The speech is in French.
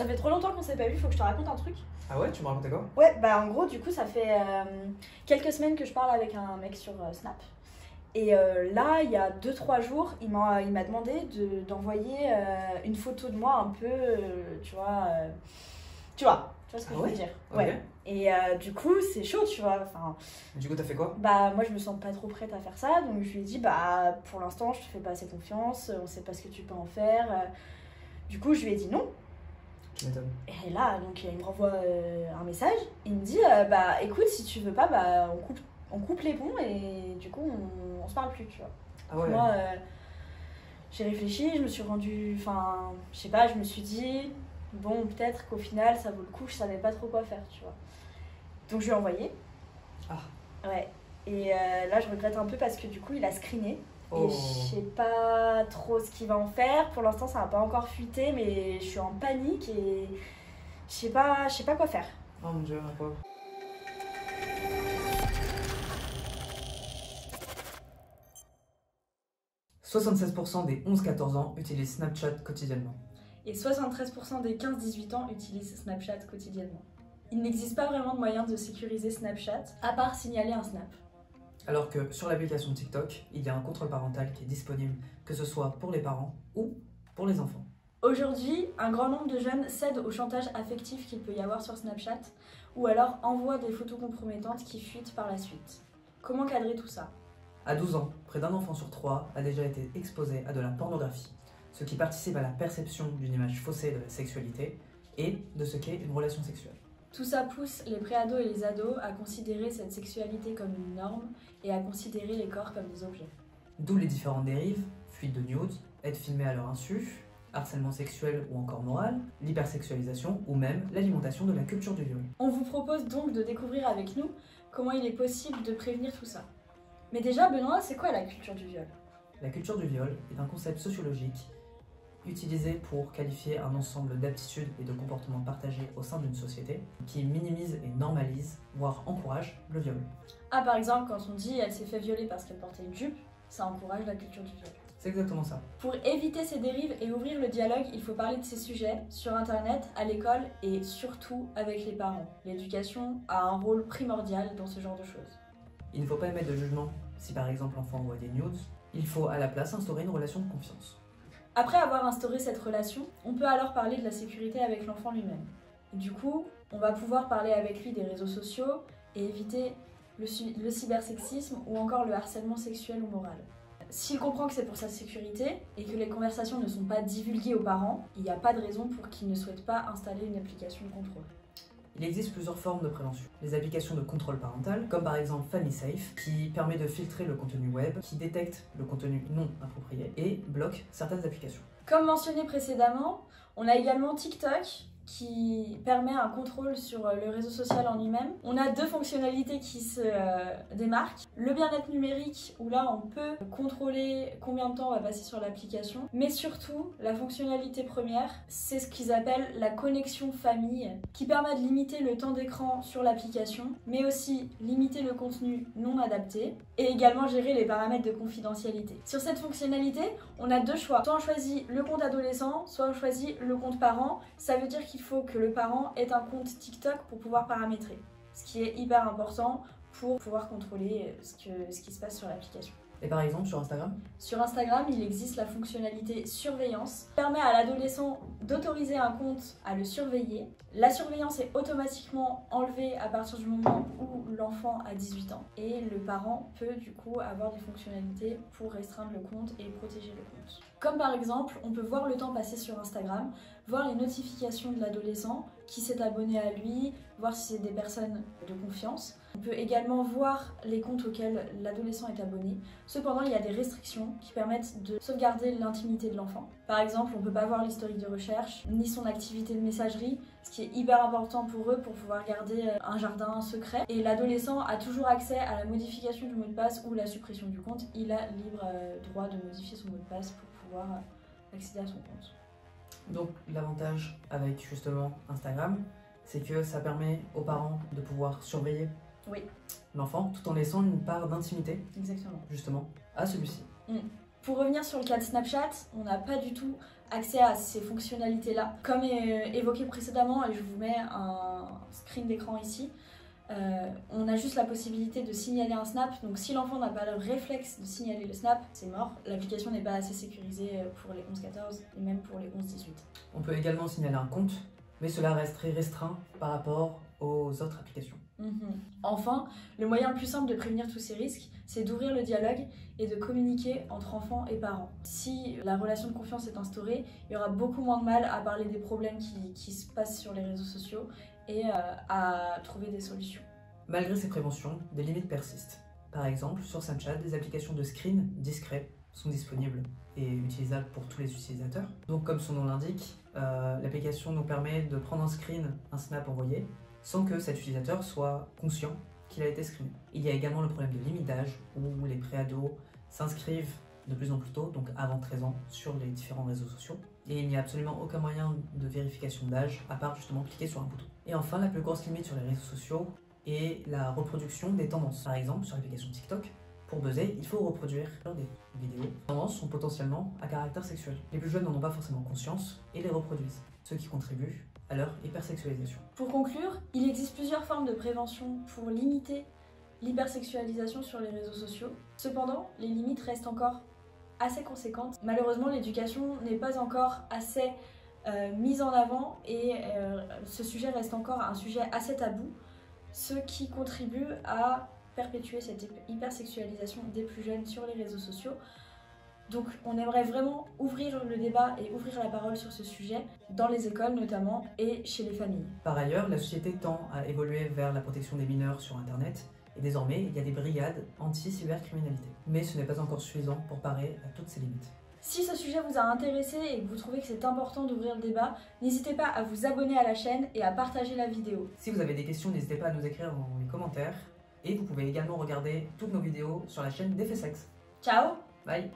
Ça fait trop longtemps qu'on s'est pas vu, faut que je te raconte un truc. Ah ouais, tu me racontais quoi? Ouais, bah en gros, du coup, ça fait quelques semaines que je parle avec un mec sur Snap. Et là, il y a 2-3 jours, il m'a demandé d'envoyer une photo de moi un peu, tu vois ce que je veux dire. Ok. Ouais. Et du coup, c'est chaud, tu vois. Enfin, Du coup, t'as fait quoi? bah moi, je me sens pas trop prête à faire ça, donc je lui ai dit, bah pour l'instant, je te fais pas assez confiance, on sait pas ce que tu peux en faire. Du coup, je lui ai dit non. Tu m'étonnes. Et là, donc il me renvoie un message, il me dit, bah écoute, si tu veux pas, bah on coupe les ponts et du coup, on se parle plus, tu vois. Ah ouais. Moi, j'ai réfléchi, je me suis rendue, enfin, je sais pas, je me suis dit, bon, peut-être qu'au final, ça vaut le coup, je savais pas trop quoi faire, tu vois. Donc je lui ai envoyé. Ah. Ouais. Et là, je regrette un peu parce que du coup, il a screené. Oh. Et je sais pas trop ce qu'il va en faire. Pour l'instant, ça n'a pas encore fuité, mais je suis en panique et je sais pas quoi faire. Oh mon dieu, ma pauvre. « 76% des 11-14 ans utilisent Snapchat quotidiennement. Et 73% des 15-18 ans utilisent Snapchat quotidiennement. Il n'existe pas vraiment de moyen de sécuriser Snapchat, à part signaler un snap. Alors que sur l'application TikTok, il y a un contrôle parental qui est disponible, que ce soit pour les parents ou pour les enfants. Aujourd'hui, un grand nombre de jeunes cèdent au chantage affectif qu'il peut y avoir sur Snapchat, ou alors envoient des photos compromettantes qui fuitent par la suite. Comment cadrer tout ça ? À 12 ans, près d'un enfant sur 3 a déjà été exposé à de la pornographie, ce qui participe à la perception d'une image faussée de la sexualité et de ce qu'est une relation sexuelle. Tout ça pousse les préados et les ados à considérer cette sexualité comme une norme et à considérer les corps comme des objets. D'où les différentes dérives, fuite de nudes, être filmé à leur insu, harcèlement sexuel ou encore moral, l'hypersexualisation ou même l'alimentation de la culture du viol. On vous propose donc de découvrir avec nous comment il est possible de prévenir tout ça. Mais déjà, Benoît, c'est quoi la culture du viol ? La culture du viol est un concept sociologique utilisé pour qualifier un ensemble d'aptitudes et de comportements partagés au sein d'une société qui minimise et normalise, voire encourage le viol. Ah, par exemple, quand on dit « elle s'est fait violer parce qu'elle portait une jupe », ça encourage la culture du viol. C'est exactement ça. Pour éviter ces dérives et ouvrir le dialogue, il faut parler de ces sujets sur Internet, à l'école et surtout avec les parents. L'éducation a un rôle primordial dans ce genre de choses. Il ne faut pas émettre de jugement si par exemple l'enfant envoie des nudes. Il faut à la place instaurer une relation de confiance. Après avoir instauré cette relation, on peut alors parler de la sécurité avec l'enfant lui-même. Du coup, on va pouvoir parler avec lui des réseaux sociaux et éviter le cybersexisme ou encore le harcèlement sexuel ou moral. S'il comprend que c'est pour sa sécurité et que les conversations ne sont pas divulguées aux parents, il n'y a pas de raison pour qu'il ne souhaite pas installer une application de contrôle. Il existe plusieurs formes de prévention. Les applications de contrôle parental, comme par exemple FamilySafe, qui permet de filtrer le contenu web, qui détecte le contenu non approprié et bloque certaines applications. Comme mentionné précédemment, on a également TikTok qui permet un contrôle sur le réseau social en lui-même. On a deux fonctionnalités qui se démarquent. Le bien-être numérique, où là on peut contrôler combien de temps on va passer sur l'application. Mais surtout, la fonctionnalité première, c'est ce qu'ils appellent la connexion famille, qui permet de limiter le temps d'écran sur l'application, mais aussi limiter le contenu non adapté, et également gérer les paramètres de confidentialité. Sur cette fonctionnalité, on a deux choix. Soit on choisit le compte adolescent, soit on choisit le compte parent. Ça veut dire qu'il faut que le parent ait un compte TikTok pour pouvoir paramétrer, ce qui est hyper important pour pouvoir contrôler ce qui se passe sur l'application. Et par exemple sur Instagram ? Sur Instagram, il existe la fonctionnalité surveillance qui permet à l'adolescent d'autoriser un compte à le surveiller. La surveillance est automatiquement enlevée à partir du moment où l'enfant a 18 ans et le parent peut du coup avoir des fonctionnalités pour restreindre le compte et protéger le compte. Comme par exemple, on peut voir le temps passé sur Instagram, voir les notifications de l'adolescent, qui s'est abonné à lui, voir si c'est des personnes de confiance. On peut également voir les comptes auxquels l'adolescent est abonné. Cependant, il y a des restrictions qui permettent de sauvegarder l'intimité de l'enfant. Par exemple, on ne peut pas voir l'historique de recherche, ni son activité de messagerie, ce qui est hyper important pour eux pour pouvoir garder un jardin secret. Et l'adolescent a toujours accès à la modification du mot de passe ou la suppression du compte. Il a libre droit de modifier son mot de passe pour pouvoir accéder à son compte. Donc l'avantage avec justement Instagram, c'est que ça permet aux parents de pouvoir surveiller Oui. l'enfant tout en laissant une part d'intimité Exactement. justement à celui-ci. Pour revenir sur le cas de Snapchat, on n'a pas du tout accès à ces fonctionnalités-là. Comme évoqué précédemment, et je vous mets un screen d'écran ici, on a juste la possibilité de signaler un snap. Donc si l'enfant n'a pas le réflexe de signaler le snap, c'est mort. L'application n'est pas assez sécurisée pour les 11-14 et même pour les 11-18. On peut également signaler un compte, mais cela reste très restreint par rapport aux autres applications. Enfin, le moyen le plus simple de prévenir tous ces risques, c'est d'ouvrir le dialogue et de communiquer entre enfants et parents. Si la relation de confiance est instaurée, il y aura beaucoup moins de mal à parler des problèmes qui se passent sur les réseaux sociaux et à trouver des solutions. Malgré ces préventions, des limites persistent. Par exemple, sur Snapchat, des applications de screen discrets sont disponibles et utilisables pour tous les utilisateurs. Donc comme son nom l'indique, l'application nous permet de prendre un screen, un snap envoyé, sans que cet utilisateur soit conscient qu'il a été screené. Il y a également le problème de limite d'âge, où les préados s'inscrivent de plus en plus tôt, donc avant 13 ans, sur les différents réseaux sociaux. Et il n'y a absolument aucun moyen de vérification d'âge, à part justement cliquer sur un bouton. Et enfin, la plus grosse limite sur les réseaux sociaux est la reproduction des tendances. Par exemple, sur l'application TikTok, pour buzzer, il faut reproduire des vidéos. Les tendances sont potentiellement à caractère sexuel. Les plus jeunes n'en ont pas forcément conscience et les reproduisent, ce qui contribue à leur hypersexualisation. Pour conclure, il existe plusieurs formes de prévention pour limiter l'hypersexualisation sur les réseaux sociaux. Cependant, les limites restent encore assez conséquentes. Malheureusement, l'éducation n'est pas encore assez mise en avant et ce sujet reste encore un sujet assez tabou, ce qui contribue à perpétuer cette hypersexualisation des plus jeunes sur les réseaux sociaux. Donc on aimerait vraiment ouvrir le débat et ouvrir la parole sur ce sujet, dans les écoles notamment, et chez les familles. Par ailleurs, la société tend à évoluer vers la protection des mineurs sur Internet, et désormais il y a des brigades anti-cybercriminalité. Mais ce n'est pas encore suffisant pour parer à toutes ces limites. Si ce sujet vous a intéressé et que vous trouvez que c'est important d'ouvrir le débat, n'hésitez pas à vous abonner à la chaîne et à partager la vidéo. Si vous avez des questions, n'hésitez pas à nous écrire dans les commentaires, et vous pouvez également regarder toutes nos vidéos sur la chaîne d'Effet Sexe. Ciao! Bye!